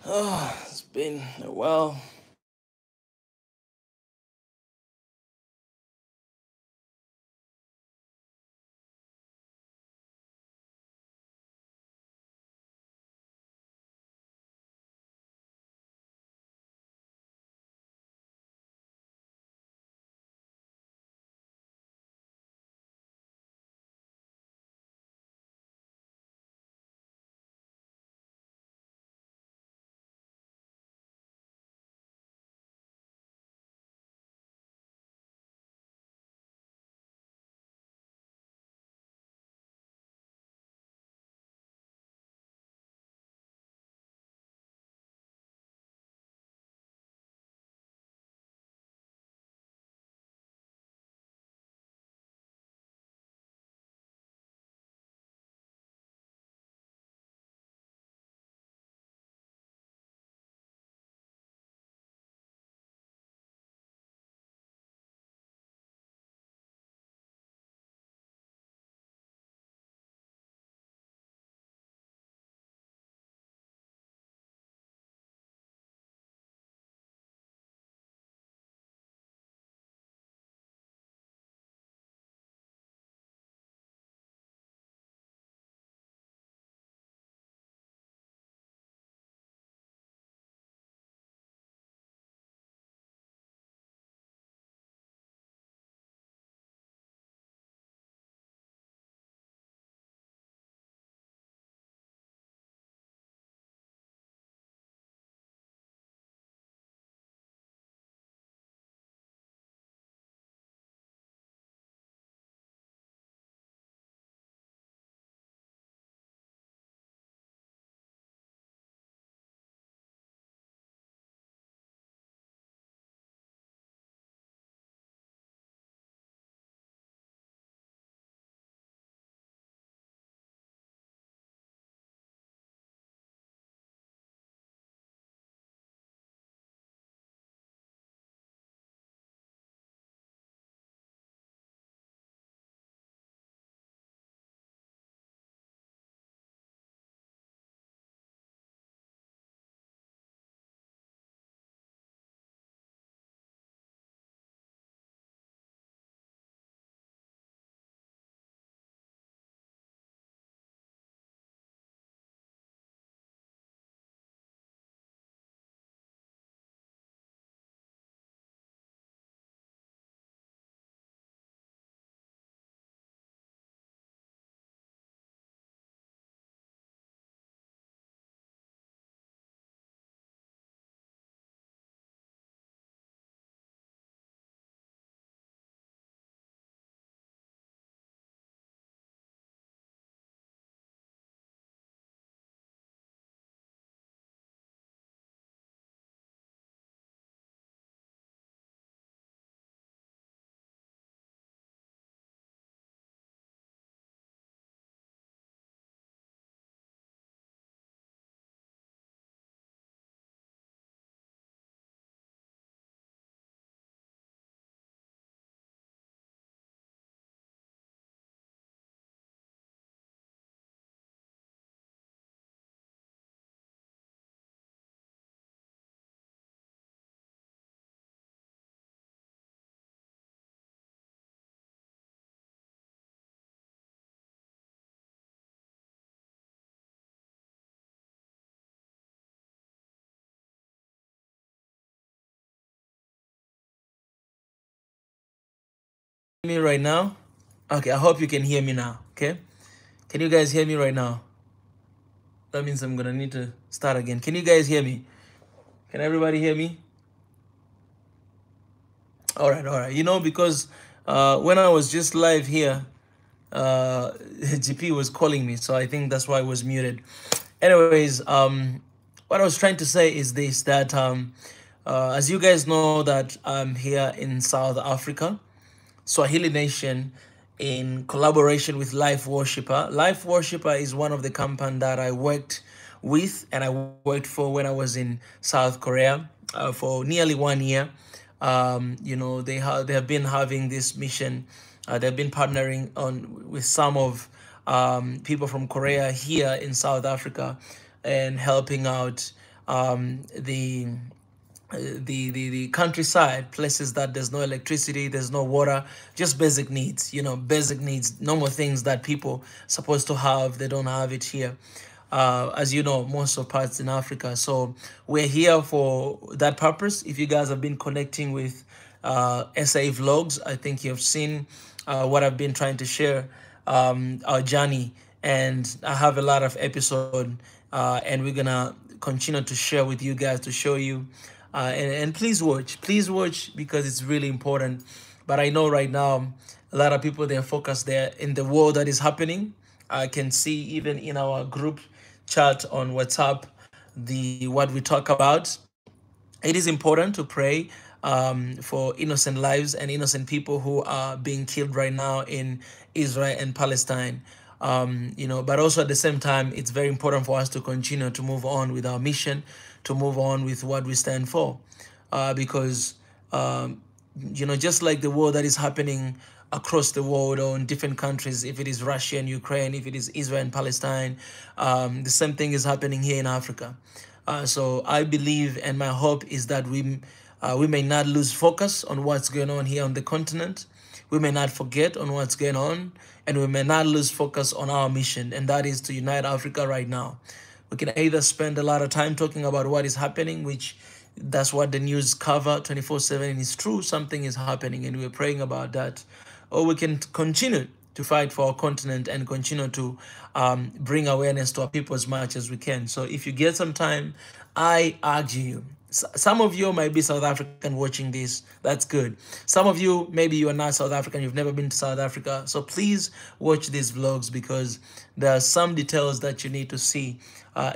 Oh, it's been a while. Me right now? Okay, I hope you can hear me now. Okay, can you guys hear me right now? That means I'm gonna need to start again. Can you guys hear me? Can everybody hear me? All right, all right. Because when I was just live here, GP was calling me, so I think that's why I was muted. Anyways, what I was trying to say is this: that as you guys know, that I'm here in South Africa, Swahili Nation, in collaboration with Life Worshipper. Life Worshipper is one of the companies that I worked with and I worked for when I was in South Korea for nearly 1 year. They have been having this mission. They've been partnering on with some of people from Korea here in South Africa and helping out the the countryside, places that there's no electricity, there's no water, just basic needs, basic needs, normal things that people supposed to have, they don't have it here. As you know, most of parts in Africa. So we're here for that purpose. If you guys have been connecting with SA vlogs, I think you've seen what I've been trying to share, our journey, and I have a lot of episode, and we're gonna continue to share with you guys to show you, and please watch because it's really important. But I know right now a lot of people, they're focused there in the war that is happening. I can see even in our group chat on WhatsApp what we talk about. It is important to pray for innocent lives and innocent people who are being killed right now in Israel and Palestine. But also at the same time, it's very important for us to continue to move on with our mission, to move on with what we stand for, because just like the war that is happening across the world or in different countries, if it is Russia and Ukraine, if it is Israel and Palestine, the same thing is happening here in Africa. So I believe, and my hope is that we may not lose focus on what's going on here on the continent. We may not forget on what's going on, and we may not lose focus on our mission, and that is to unite Africa right now. We can either spend a lot of time talking about what is happening, which that's what the news cover 24/7, and it's true, something is happening, and we're praying about that. Or we can continue to fight for our continent and continue to bring awareness to our people as much as we can. So if you get some time, I urge you. Some of you might be South African watching this. That's good. Some of you, maybe you are not South African. You've never been to South Africa. So please watch these vlogs because there are some details that you need to see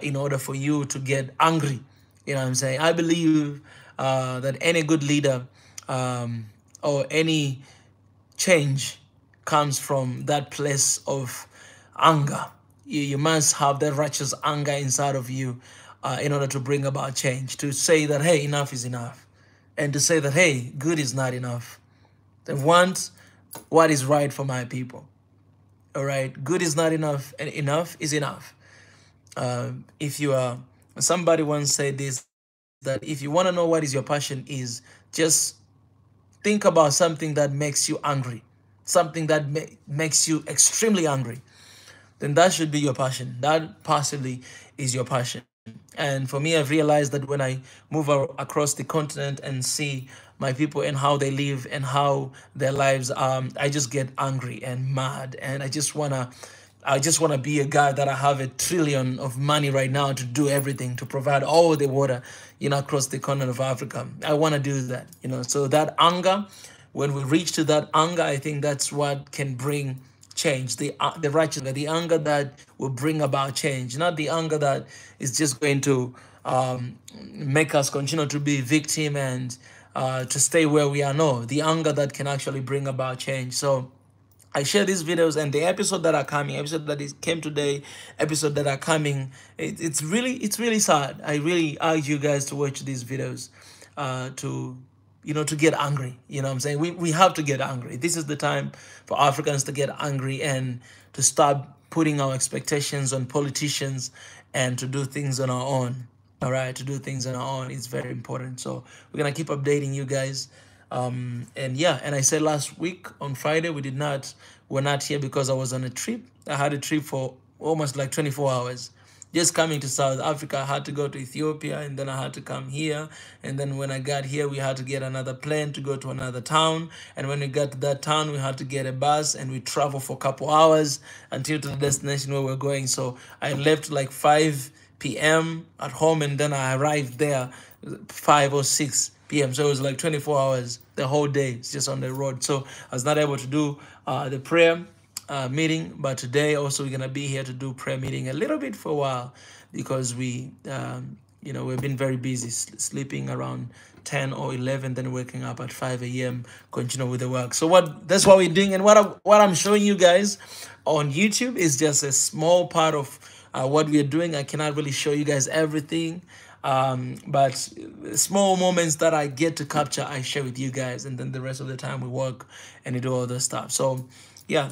in order for you to get angry. You know what I'm saying? I believe that any good leader or any change comes from that place of anger. You must have that righteous anger inside of you in order to bring about change, to say that, hey, enough is enough, and to say that, hey, good is not enough. They want what is right for my people. All right, good is not enough, and enough is enough. If you are, somebody once said this, that if you want to know what is your passion is, just think about something that makes you angry, something that makes you extremely angry. Then that should be your passion. That possibly is your passion. And for me, I've realized that when I move across the continent and see my people and how they live and how their lives, I just get angry and mad, and I just wanna be a guy that I have $1 trillion of money right now to do everything, to provide all the water, across the continent of Africa. I want to do that, So that anger, when we reach to that anger, I think that's what can bring change. The righteous, the anger that will bring about change, not the anger that is just going to make us continue to be victim and to stay where we are. No, the anger that can actually bring about change. So I share these videos, and the episode that are coming, episode that came today, episode that are coming, it's really sad. I really urge you guys to watch these videos to get angry. You know what I'm saying? We have to get angry. This is the time for Africans to get angry and to stop putting our expectations on politicians and to do things on our own. All right, to do things on our own is very important. So we're gonna keep updating you guys. And I said last week on Friday we're not here because I was on a trip. I had a trip for almost like 24 hours. Just coming to South Africa, I had to go to Ethiopia, and then I had to come here. And then when I got here, we had to get another plane to go to another town. And when we got to that town, we had to get a bus, and we traveled for a couple hours until to the destination where we're going. So I left like 5 p.m. at home, and then I arrived there 5 or 6 p.m. So it was like 24 hours, the whole day. It's just on the road. So I was not able to do the prayer meeting, but today also we're gonna be here to do prayer meeting a little bit for a while because we've been very busy, sleeping around 10 or 11, then waking up at 5 a.m. continue with the work. So that's what we're doing, and what I'm showing you guys on YouTube is just a small part of what we are doing. I cannot really show you guys everything, but small moments that I get to capture, I share with you guys, and then the rest of the time we work and we do all this stuff. So yeah,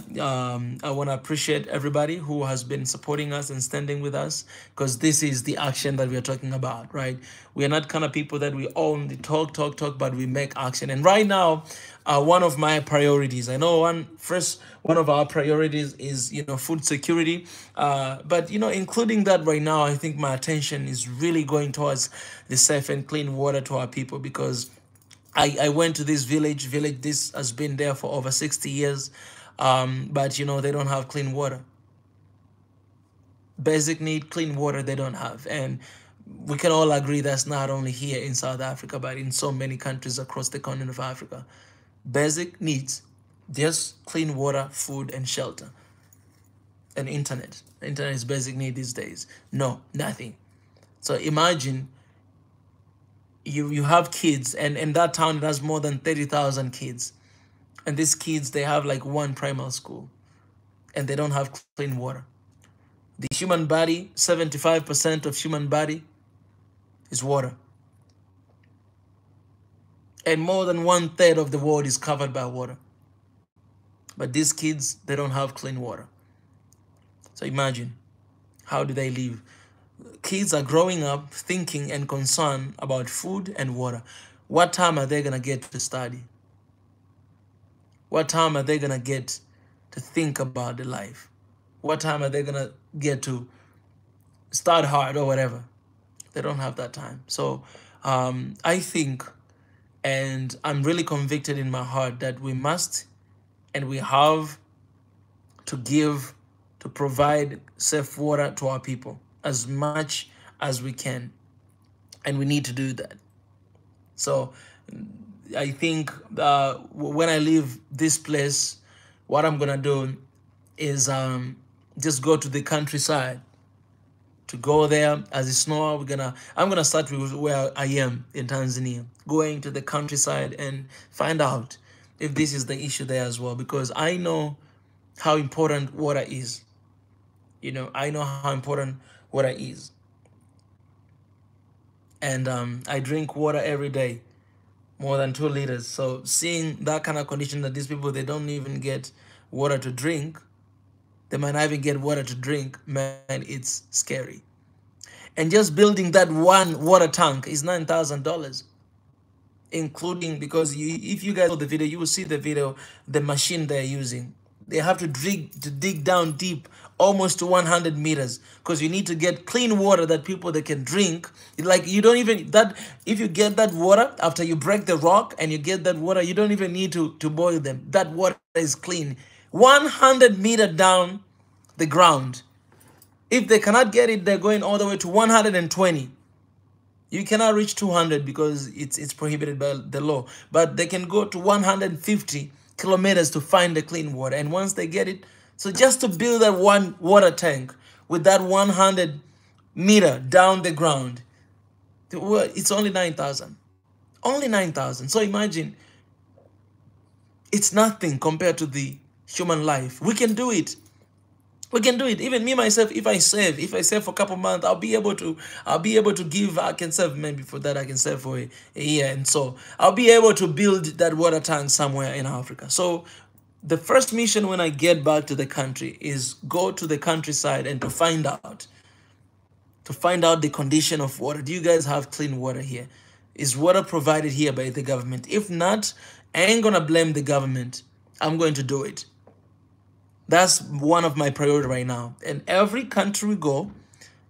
I want to appreciate everybody who has been supporting us and standing with us, because this is the action that we are talking about, right? We are not kind of people that we only talk, but we make action. And right now, one of my priorities, I know one of our priorities is, food security. But, including that right now, I think my attention is really going towards the safe and clean water to our people, because I went to this village. This has been there for over 60 years. But they don't have clean water. Basic need, clean water, they don't have. And we can all agree that's not only here in South Africa, but in so many countries across the continent of Africa. Basic needs, just clean water, food, and shelter. And internet. Internet is basic need these days. No, nothing. So imagine you have kids, and in that town it has more than 30,000 kids. And these kids, they have like one primary school, and they don't have clean water. The human body, 75% of human body is water. And more than 1/3 of the world is covered by water. But these kids, they don't have clean water. So imagine, how do they live? Kids are growing up thinking and concerned about food and water. What time are they going to get to study? What time are they going to get to think about the life? What time are they going to get to start hard or whatever? They don't have that time. So I think, and I'm really convicted in my heart, that we must and we have to provide safe water to our people as much as we can. And we need to do that. So I think when I leave this place, what I'm gonna do is just go to the countryside. To go there as a SNOA, I'm gonna start with where I am in Tanzania, going to the countryside and find out if this is the issue there as well, because I know how important water is. I know how important water is, and I drink water every day, more than 2 liters. So seeing that kind of condition, that these people, they don't even get water to drink, they might not even get water to drink, man, it's scary. And just building that one water tank is $9,000, including, because if you guys saw the video, you will see the video, the machine they're using. They have to dig down deep, almost to 100 meters, because you need to get clean water that people, they can drink. Like, you don't even, if you get that water after you break the rock and you get that water, you don't even need to boil them. That water is clean. 100 meters down the ground. If they cannot get it, they're going all the way to 120. You cannot reach 200 because it's prohibited by the law. But they can go to 150 kilometers to find the clean water. And once they get it, so just to build that one water tank with that 100 meter down the ground, it's only 9,000. Only 9,000. So imagine, it's nothing compared to the human life. We can do it. We can do it. Even me myself, if I save for a couple months, I'll be able to give. I can save, maybe for that I can save for a year, and so I'll be able to build that water tank somewhere in Africa. So the first mission when I get back to the country is go to the countryside and to find out the condition of water. Do you guys have clean water here? Is water provided here by the government? If not, I ain't gonna blame the government. I'm going to do it. That's one of my priorities right now. And every country we go,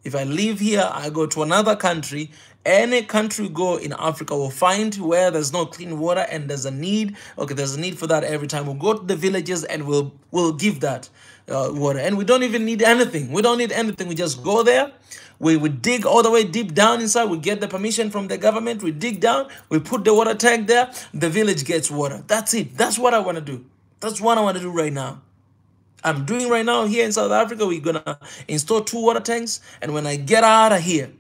if I live here, I go to another country, any country we go in Africa, we'll find where there's no clean water and there's a need. Okay, there's a need for that every time. We'll go to the villages and we'll give that water. And we don't even need anything. We don't need anything. We just go there. We dig all the way deep down inside. We get the permission from the government. We dig down. We put the water tank there. The village gets water. That's it. That's what I want to do. That's what I want to do right now. I'm doing right now here in South Africa. We're gonna install 2 water tanks, and when I get out of here,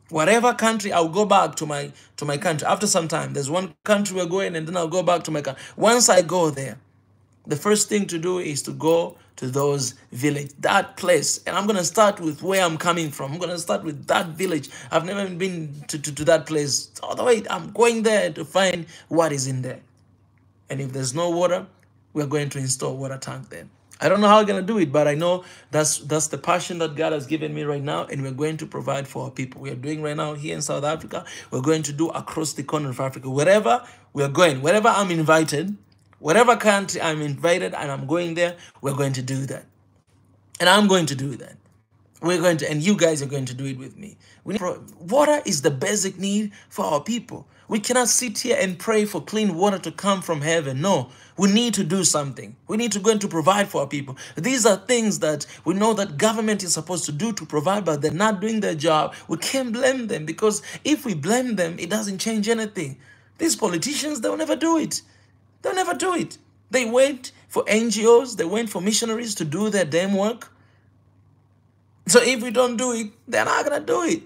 whatever country, I'll go back to my country after some time. There's one country we're going, and then I'll go back to my country. Once I go there, the first thing to do is to go to those villages, that place, and I'm gonna start with where I'm coming from. I'm gonna start with that village. I've never even been to that place. All the way, I'm going there to find what is in there. And if there's no water, we're going to install water tank there. I don't know how we're going to do it, but I know that's the passion that God has given me right now, and we're going to provide for our people. We are doing right now here in South Africa. We're going to do across the corner of Africa. Wherever we're going, wherever I'm invited, whatever country I'm invited and I'm going there, we're going to do that. And I'm going to do that. We're going to, and you guys are going to do it with me. Water is the basic need for our people. We cannot sit here and pray for clean water to come from heaven. No, we need to do something. We need to go and to provide for our people. These are things that we know that government is supposed to do to provide, but they're not doing their job. We can't blame them, because if we blame them, it doesn't change anything. These politicians, they'll never do it. They'll never do it. They wait for NGOs, they wait for missionaries to do their damn work. So if we don't do it, they're not going to do it.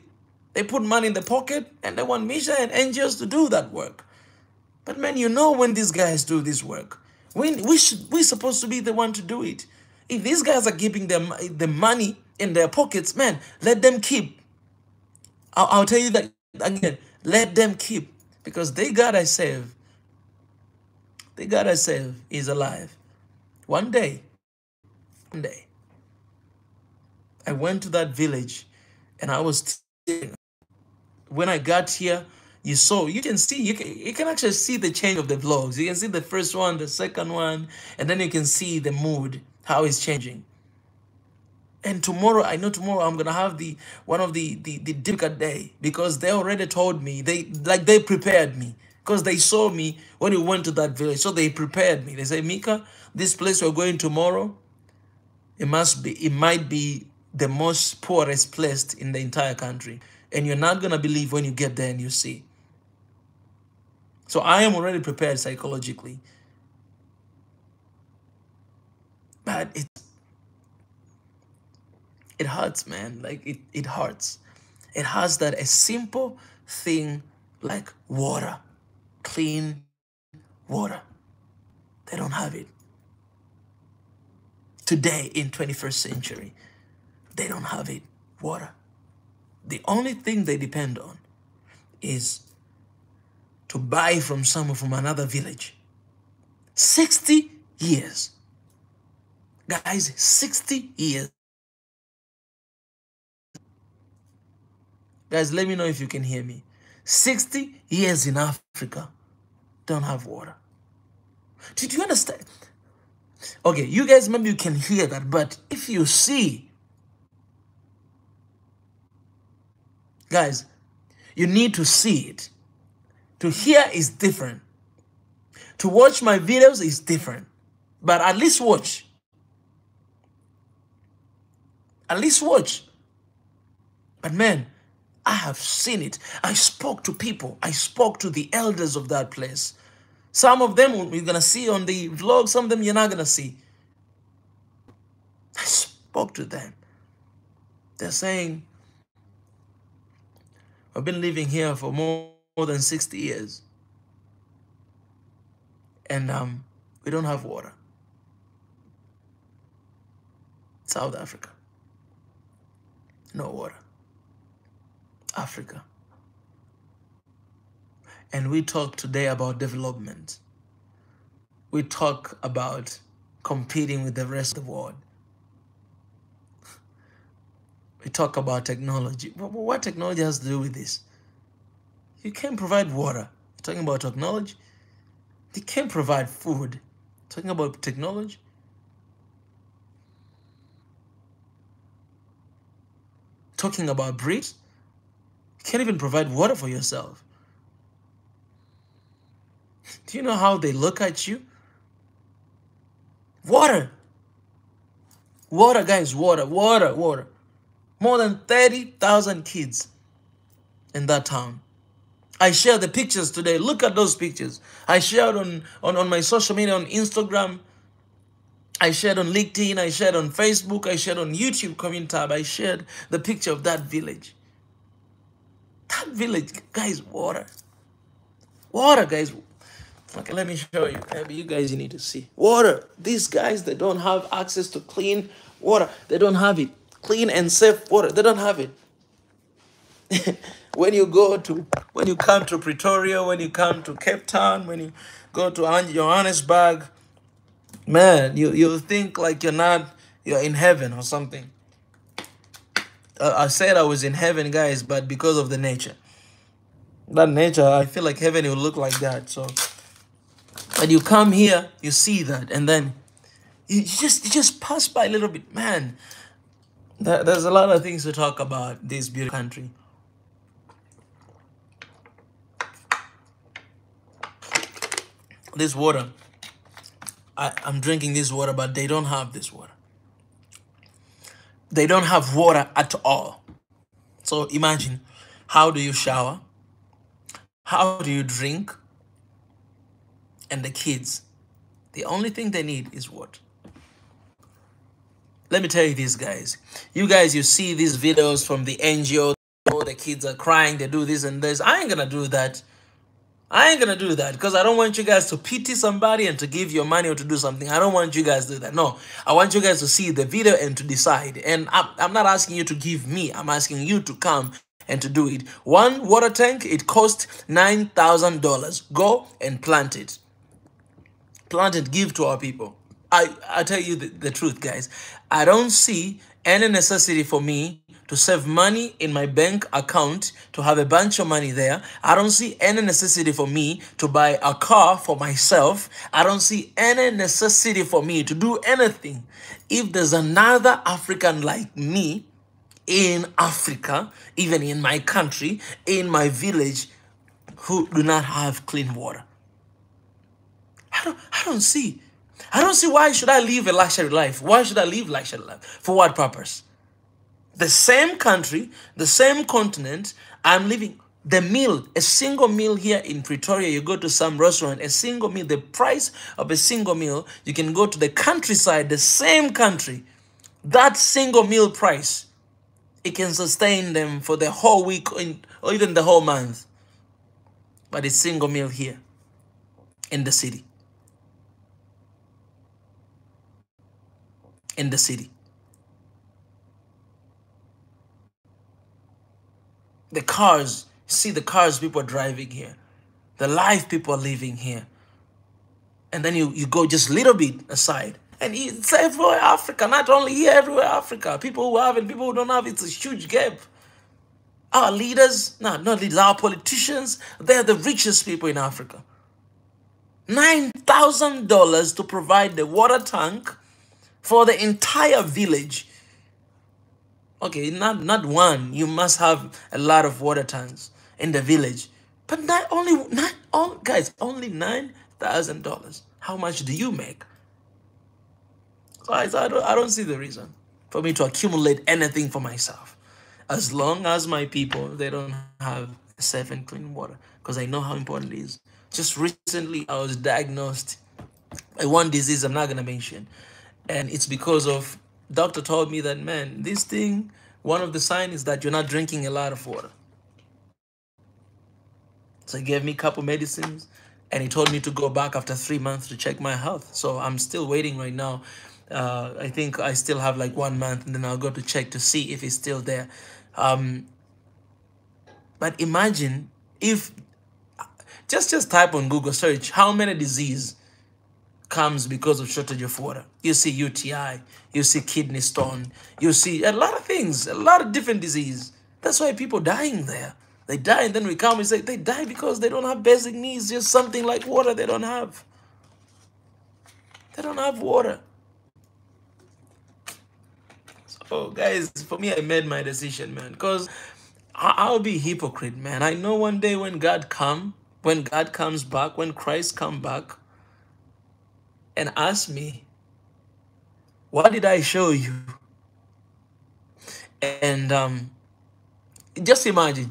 They put money in the pocket and they want mission and NGOs to do that work. But man, you know when these guys do this work, we're supposed to be the one to do it. If these guys are keeping the money in their pockets, man, let them keep. I'll tell you that again. Let them keep, because the God I serve, is alive. One day, I went to that village, and I was, when I got here, you can actually see the change of the vlogs. You can see the first one, the second one, and then you can see the mood, how it's changing. And tomorrow, I know tomorrow I'm gonna have one of the difficult day, because they already told me, they prepared me, because they saw me when we went to that village. So they prepared me. They say, Mika, this place we're going tomorrow, it might be the most poorest place in the entire country. And you're not gonna believe when you get there and you see. So I am already prepared psychologically. But it hurts, man. Like it hurts. It hurts that a simple thing like water, clean water, they don't have it. Today in 21st century, they don't have it, water. The only thing they depend on is to buy from someone from another village. 60 years. Guys, 60 years. Guys, let me know if you can hear me. 60 years in Africa, don't have water. Did you understand? Okay, you guys, maybe you can hear that, but if you see, guys, you need to see it. To hear is different. To watch my videos is different. But at least watch. At least watch. But man, I have seen it. I spoke to people. I spoke to the elders of that place. Some of them you're going to see on the vlog. Some of them you're not going to see. I spoke to them. They're saying, I've been living here for more than 60 years. And we don't have water. South Africa. No water. Africa. And we talk today about development. We talk about competing with the rest of the world. We talk about technology. What technology has to do with this? You can't provide water. You're talking about technology. You can't provide food. You're talking about technology. Talking about breeds. You can't even provide water for yourself. Do you know how they look at you? Water. Water, guys, water. More than 30,000 kids in that town. I shared the pictures today. Look at those pictures. I shared on my social media, on Instagram. I shared on LinkedIn. I shared on Facebook. I shared on YouTube comment tab. I shared the picture of that village. That village, guys, water. Water, guys. Okay, let me show you. Maybe you guys need to see. Water. These guys, they don't have access to clean water. They don't have it. Clean and safe water. They don't have it. When you come to Pretoria, when you come to Cape Town, when you go to Johannesburg, Man, you think like you're in heaven or something. I said I was in heaven, guys, but because of the nature. That nature, I feel like heaven will look like that. So, but you come here, you see that, and then you just pass by a little bit, man. There's a lot of things to talk about this beautiful country. This water, I'm drinking this water, but they don't have this water. They don't have water at all. So imagine, how do you shower? How do you drink? And the kids, the only thing they need is water. Let me tell you this, guys. You guys, you see these videos from the NGO, the kids are crying, they do this and this. I ain't gonna do that. I ain't gonna do that because I don't want you guys to pity somebody and to give your money or to do something. I don't want you guys to do that. No, I want you guys to see the video and to decide. And I'm not asking you to give me. I'm asking you to come and to do it. One water tank, it costs $9,000. Go and plant it. Plant it, give to our people. I tell you the truth, guys. I don't see any necessity for me to save money in my bank account, to have a bunch of money there. I don't see any necessity for me to buy a car for myself. I don't see any necessity for me to do anything. If there's another African like me in Africa, even in my country, in my village, who do not have clean water, I don't see. I don't see why should I live a luxury life. Why should I live luxury life? For what purpose? The same country, the same continent, I'm living the meal, a single meal here in Pretoria, you go to some restaurant, a single meal, the price of a single meal, you can go to the countryside, the same country, that single meal price, it can sustain them for the whole week or even the whole month. But it's single meal here in the city. In the city. The cars, see the cars people are driving here. The life people are living here. And then you go just a little bit aside. And it's everywhere Africa, not only here, everywhere Africa. People who have and people who don't have, it's a huge gap. Our leaders, not leaders, our politicians, they're the richest people in Africa. $9,000 to provide the water tank for the entire village. Okay, not one. You must have a lot of water tanks in the village. But only $9,000. How much do you make? So I don't see the reason for me to accumulate anything for myself. As long as my people, they don't have safe and clean water. Because I know how important it is. Just recently, I was diagnosed by one disease I'm not going to mention. And it's because of, doctor told me that, man, this thing, one of the signs is that you're not drinking a lot of water. So he gave me a couple medicines and he told me to go back after 3 months to check my health. So I'm still waiting right now. I think I still have like 1 month and then I'll go to check to see if it's still there. But imagine if, just type on Google search, how many diseases comes because of shortage of water. You see UTI, you see kidney stone, you see a lot of things, a lot of different diseases. That's why people dying there. They die and then we come and say they die because they don't have basic needs, just something like water they don't have. They don't have water. So guys, for me, I made my decision, man, because I'll be a hypocrite, man. I know one day when God comes back, when Christ comes back, and ask me, what did I show you? And just imagine,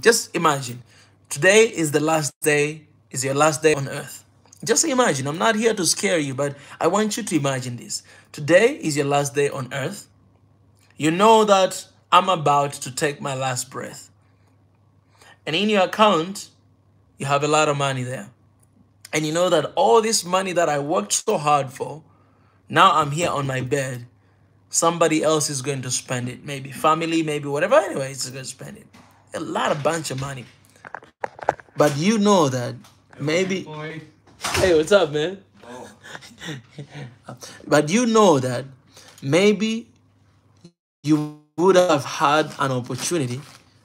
today is the last day, is your last day on earth. Just imagine, I'm not here to scare you, but I want you to imagine this. Today is your last day on earth. You know that I'm about to take my last breath. And in your account, you have a lot of money there. And you know that all this money that I worked so hard for, now I'm here on my bed. Somebody else is going to spend it. Maybe family, maybe whatever. Anyway, it's going to spend it. A bunch of money. But you know that maybe... Hey, what's up, man? But you know that maybe you would have had an opportunity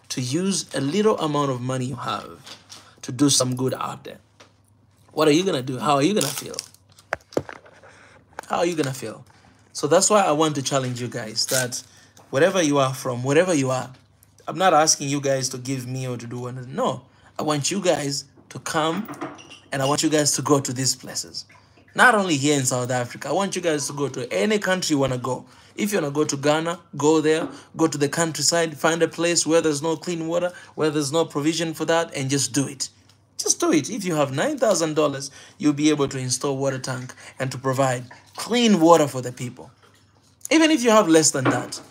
to use a little amount of money you have to do some good out there. What are you going to do? How are you going to feel? How are you going to feel? So that's why I want to challenge you guys that wherever you are from, wherever you are, I'm not asking you guys to give me or to do one. No, I want you guys to come and I want you guys to go to these places. Not only here in South Africa, I want you guys to go to any country you want to go. If you want to go to Ghana, go there, go to the countryside, find a place where there's no clean water, where there's no provision for that, and just do it. Just do it. If you have $9,000, you'll be able to install water tank and to provide clean water for the people. Even if you have less than that,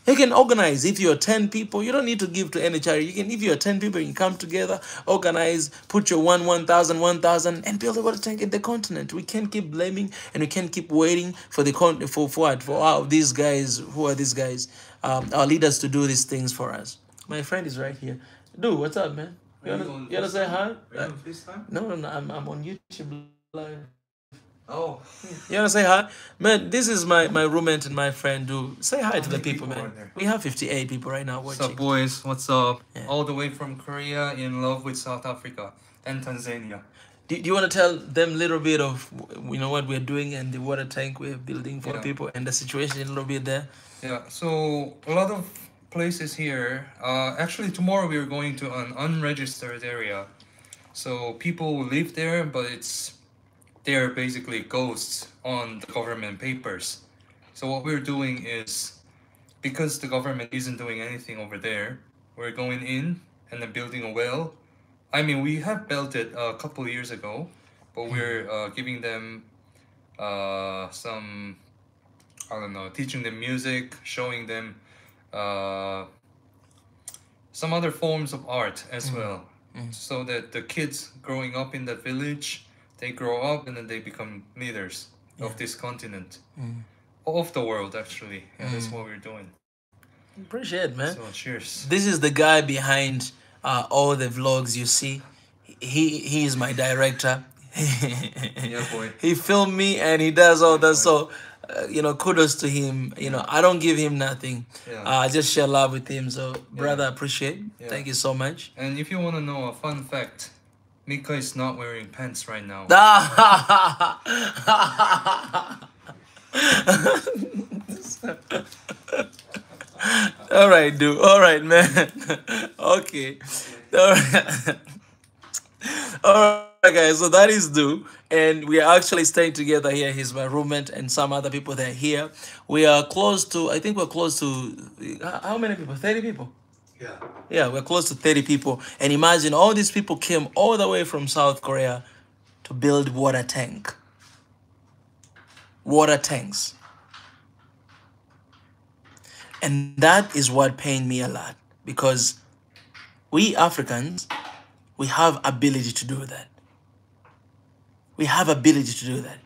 you can organize. If you're 10 people, you don't need to give to any charity. You can, if you're 10 people, you can come together, organize, put your 1,000, and build a water tank in the continent. We can't keep blaming and we can't keep waiting for the these guys. Who are these guys? Our leaders to do these things for us. My friend is right here. Dude, what's up, man? You wanna say hi? No, I'm on YouTube live. Oh, you wanna say hi, man? This is my roommate and my friend. Do say hi to the people, man. We have 58 people right now watching. What's up, boys? What's up? Yeah. All the way from Korea, in love with South Africa and Tanzania. Do you want to tell them a little bit of what we're doing and the water tank we're building for people and the situation a little bit there? Yeah. So a lot of places here. Actually, tomorrow we're going to an unregistered area. So people live there, but they're basically ghosts on the government papers. So what we're doing is, because the government isn't doing anything over there, we're going in and then building a well. I mean, we have built it a couple of years ago, but we're giving them some, I don't know, teaching them music, showing them some other forms of art as well. So that the kids growing up in the village, they grow up and then they become leaders of this continent, of the world actually. And that's what we're doing. Appreciate it, man. So cheers. This is the guy behind all the vlogs you see. He is my director. Yeah, boy. He filmed me and he does all that. So kudos to him. I don't give him nothing. I just share love with him. So brother, appreciate. Thank you so much. And if you want to know a fun fact, Mika is not wearing pants right now. All right, dude. All right, man. Okay. All right. All right, guys. So that is Du, and we are actually staying together here. He's my roommate, and some other people that are here. We are close to. I think we're close to how many people? 30 people. Yeah, we're close to 30 people. And imagine all these people came all the way from South Korea to build water tank. Water tanks. And that is what pained me a lot, because we Africans, we have ability to do that. We have ability to do that.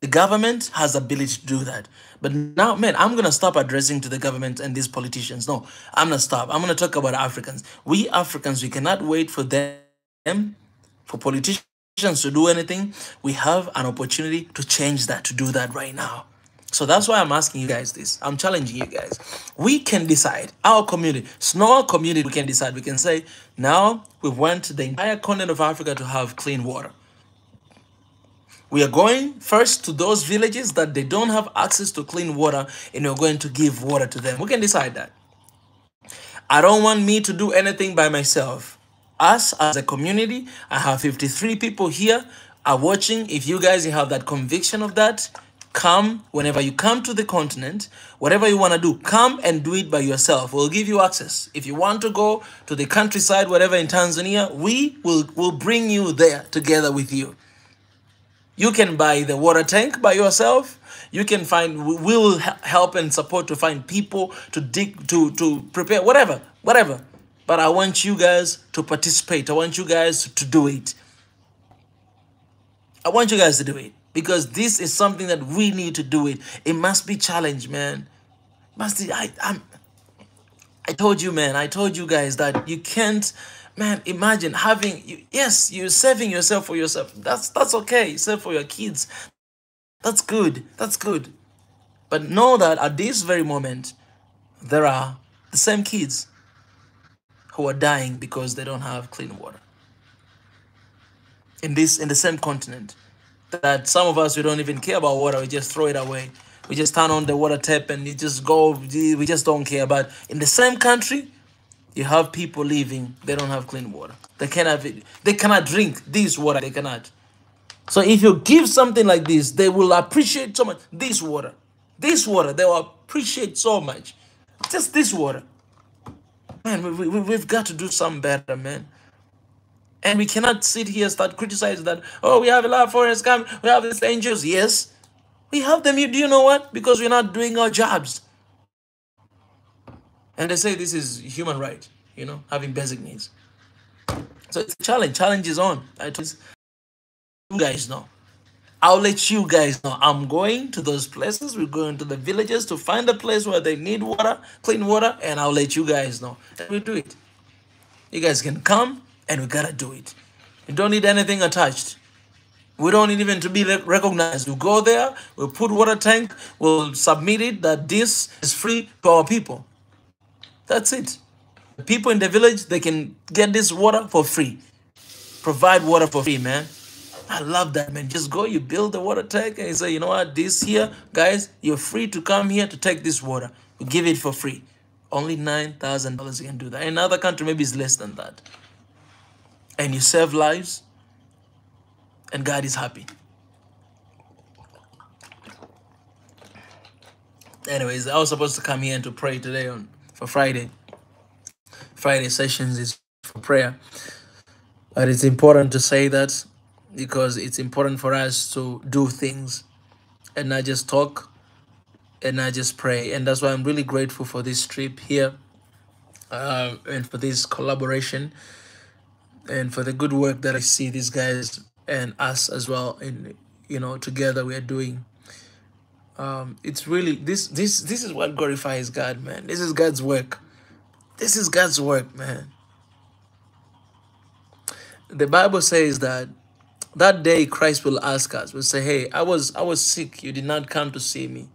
The government has ability to do that. But now, man, I'm going to stop addressing to the government and these politicians. No, I'm going to stop. I'm going to talk about Africans. We Africans, we cannot wait for them, for politicians to do anything. We have an opportunity to change that, to do that right now. So that's why I'm asking you guys this. I'm challenging you guys. We can decide, our community, SNOA community, we can decide. We can say, now we want the entire continent of Africa to have clean water. We are going first to those villages that they don't have access to clean water, and we're going to give water to them. We can decide that. I don't want me to do anything by myself. Us as a community, I have 53 people here are watching. If you guys have that conviction of that, come. Whenever you come to the continent, whatever you want to do, come and do it by yourself. We'll give you access. If you want to go to the countryside, whatever in Tanzania, we will bring you there together with you. You can buy the water tank by yourself. You can find, we will help and support to find people to dig, to prepare, whatever. But I want you guys to participate. I want you guys to do it. I want you guys to do it, because this is something that we need to do it. It must be challenged, man. I I told you, man. I told you guys that you can't, man. Imagine having you. Yes, you're saving yourself for yourself. That's okay. Save for your kids. That's good. That's good. But know that at this very moment, there are the same kids who are dying because they don't have clean water. In the same continent, that some of us, we don't even care about water. We just throw it away. We just turn on the water tap and you just go. We just don't care. But in the same country, you have people living. They don't have clean water. They cannot. They cannot drink this water. They cannot. So if you give something like this, they will appreciate so much. This water, they will appreciate so much. Just this water, man. We've got to do something better, man. And we cannot sit here and start criticizing that, oh, we have a lot of foreigners coming, we have these angels. Yes, we have them. Do you know what? Because we're not doing our jobs. And they say this is human right, having basic needs. So it's a challenge. Challenge is on. I told you guys know. I'll let you guys know. I'm going to those places. We're going to the villages to find a place where they need water, clean water, and I'll let you guys know. And we'll do it. You guys can come. And we gotta do it. You don't need anything attached. We don't need even to be recognized. We go there, we'll put water tank, we'll submit it that this is free to our people. That's it. The people in the village, they can get this water for free. Provide water for free, man. I love that, man. Just go, you build the water tank and you say, you know what, this here, guys, you're free to come here to take this water. We give it for free. Only $9,000 you can do that. In another country, maybe it's less than that. And you save lives, and God is happy. Anyways, I was supposed to come here and to pray today for Friday. Friday sessions is for prayer. But it's important to say that because it's important for us to do things and not just talk and not just pray. And that's why I'm really grateful for this trip here and for this collaboration. And for the good work that I see these guys and us as well, and together we are doing. It's really this is what glorifies God, man. This is God's work. This is God's work, man. The Bible says that day Christ will ask us, will say, hey, I was sick, you did not come to see me.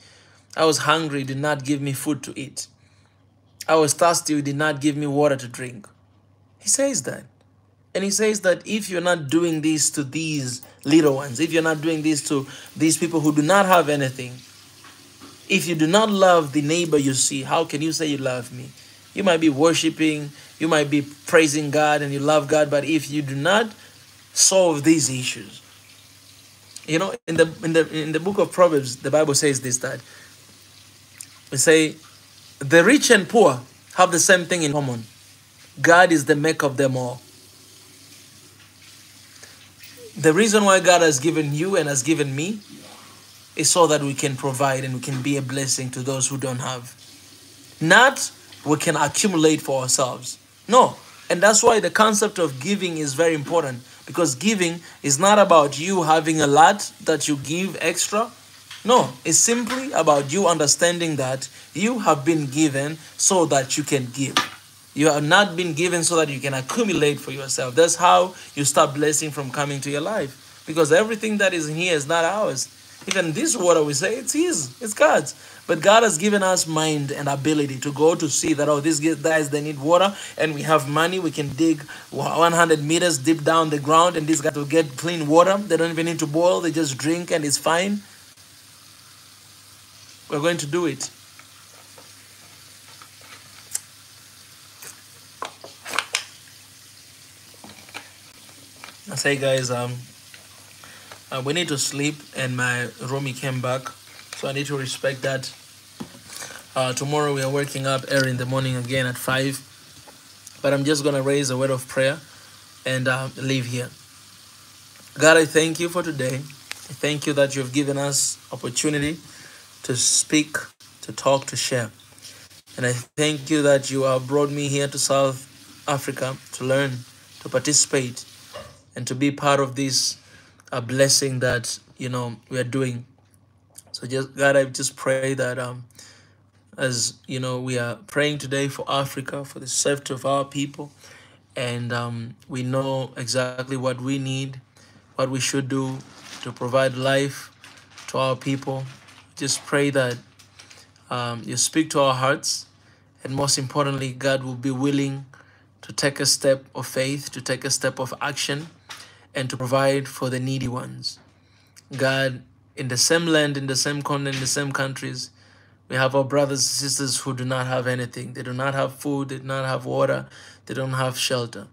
I was hungry, you did not give me food to eat. I was thirsty, you did not give me water to drink. He says that. And he says that if you're not doing this to these little ones, if you're not doing this to these people who do not have anything, if you do not love the neighbor you see, how can you say you love me? You might be worshiping, you might be praising God and you love God, but if you do not solve these issues, in the book of Proverbs, the Bible says this, that we say the rich and poor have the same thing in common. God is the maker of them all. The reason why God has given you and has given me is so that we can provide and we can be a blessing to those who don't have. Not we can accumulate for ourselves. No. And that's why the concept of giving is very important, because giving is not about you having a lot that you give extra. No, it's simply about you understanding that you have been given so that you can give. You have not been given so that you can accumulate for yourself. That's how you stop blessing from coming to your life. Because everything that is in here is not ours. Even this water, we say, it's His, it's God's. But God has given us mind and ability to go to see that, oh, these guys, they need water, and we have money. We can dig 100 meters deep down the ground, and these guys will get clean water. They don't even need to boil. They just drink, and it's fine. We're going to do it. I say, guys, we need to sleep, and my roomie came back, so I need to respect that. Tomorrow we are waking up early in the morning again at 5, but I'm just gonna raise a word of prayer and leave here. God, I thank you for today. I thank you that you've given us opportunity to speak, to talk, to share, and I thank you that you have brought me here to South Africa to learn, to participate, and to be part of this blessing that we are doing. So just God, I just pray that as you know, we are praying today for Africa, for the safety of our people, and we know exactly what we need, what we should do to provide life to our people. Just pray that you speak to our hearts, and most importantly, God will be willing to take a step of faith, to take a step of action, and to provide for the needy ones. God, in the same land, in the same continent, in the same countries, we have our brothers and sisters who do not have anything. They do not have food, they do not have water, they don't have shelter.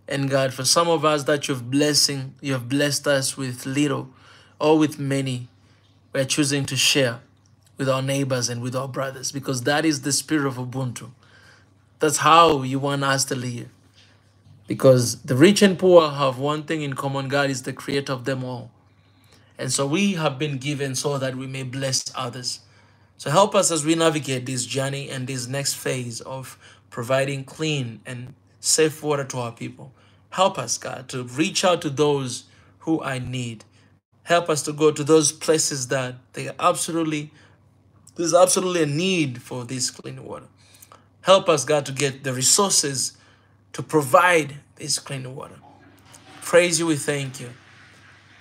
And God, for some of us that you have blessed us with little or with many, we're choosing to share with our neighbors and with our brothers, because that is the spirit of Ubuntu. That's how you want us to live. Because the rich and poor have one thing in common: God is the creator of them all. And so we have been given so that we may bless others. So help us as we navigate this journey and this next phase of providing clean and safe water to our people. Help us, God, to reach out to those who are in need. Help us to go to those places that there's absolutely a need for this clean water. Help us, God, to get the resources to provide this clean water. Praise you, we thank you.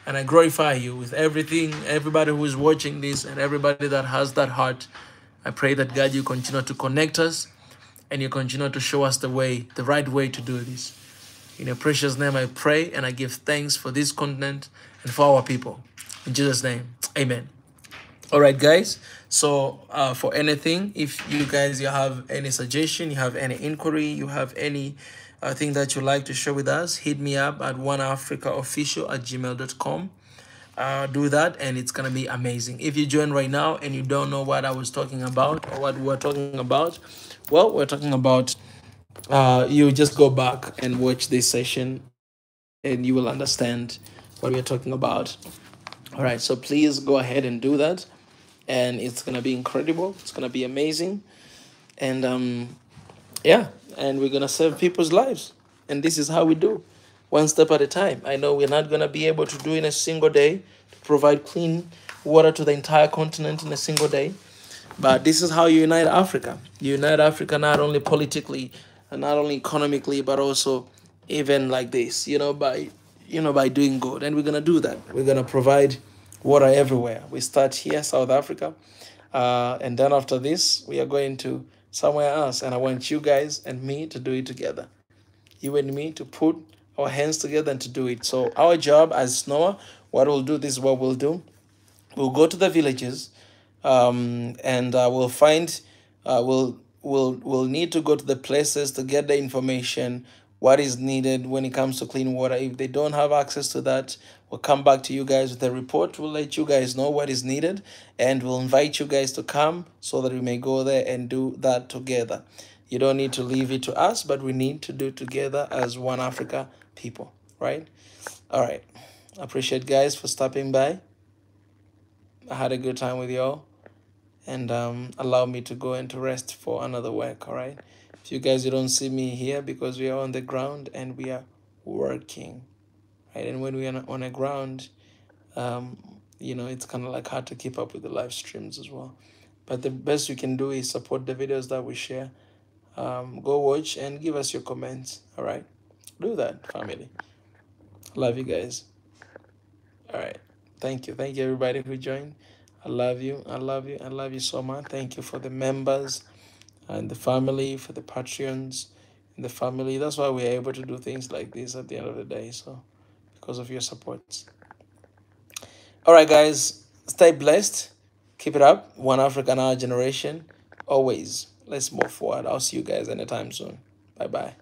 And I glorify you with everything, everybody who is watching this and everybody that has that heart. I pray that, God, you continue to connect us and you continue to show us the way, the right way to do this. In your precious name I pray, and I give thanks for this continent and for our people. In Jesus' name, amen. All right, guys. So for anything, if you have any suggestion, you have any inquiry, you have any thing that you'd like to share with us, hit me up at oneafricaofficial@gmail.com. Do that, and it's gonna be amazing. If you join right now and you don't know what I was talking about or what we're talking about, well, we're talking about you just go back and watch this session and you will understand what we're talking about. All right, so please go ahead and do that, and it's gonna be incredible. It's gonna be amazing, and yeah, and we're gonna save people's lives, and this is how we do, one step at a time. I know we're not gonna be able to do in a single day to provide clean water to the entire continent in a single day, but this is how you unite Africa. You unite Africa not only politically and not only economically, but also even like this, by doing good. And we're gonna do that. We're gonna provide water everywhere. We start here, South Africa, and then after this, we are going to somewhere else. And I want you guys and me to do it together. You and me to put our hands together and to do it. So our job as SNOA, what we'll do, this is what we'll do. We'll go to the villages, and we'll find, we'll need to go to the places to get the information, what is needed when it comes to clean water. If they don't have access to that, we'll come back to you guys with a report. We'll let you guys know what is needed, and we'll invite you guys to come so that we may go there and do that together. You don't need to leave it to us, but we need to do it together as one Africa people, right? All right. I appreciate guys for stopping by. I had a good time with y'all, and allow me to go and to rest for another work. All right. If you guys, you don't see me here because we are on the ground and we are working, right? And when we are on the ground, it's kind of like hard to keep up with the live streams as well. But the best you can do is support the videos that we share. Go watch and give us your comments. All right. Do that, family. Love you guys. All right. Thank you. Thank you, everybody who joined. I love you. I love you. I love you so much. Thank you for the members and the family, for the Patreons and the family. That's why we're able to do things like this at the end of the day. So, because of your support. All right, guys. Stay blessed. Keep it up. One African, our generation. Always. Let's move forward. I'll see you guys anytime soon. Bye-bye.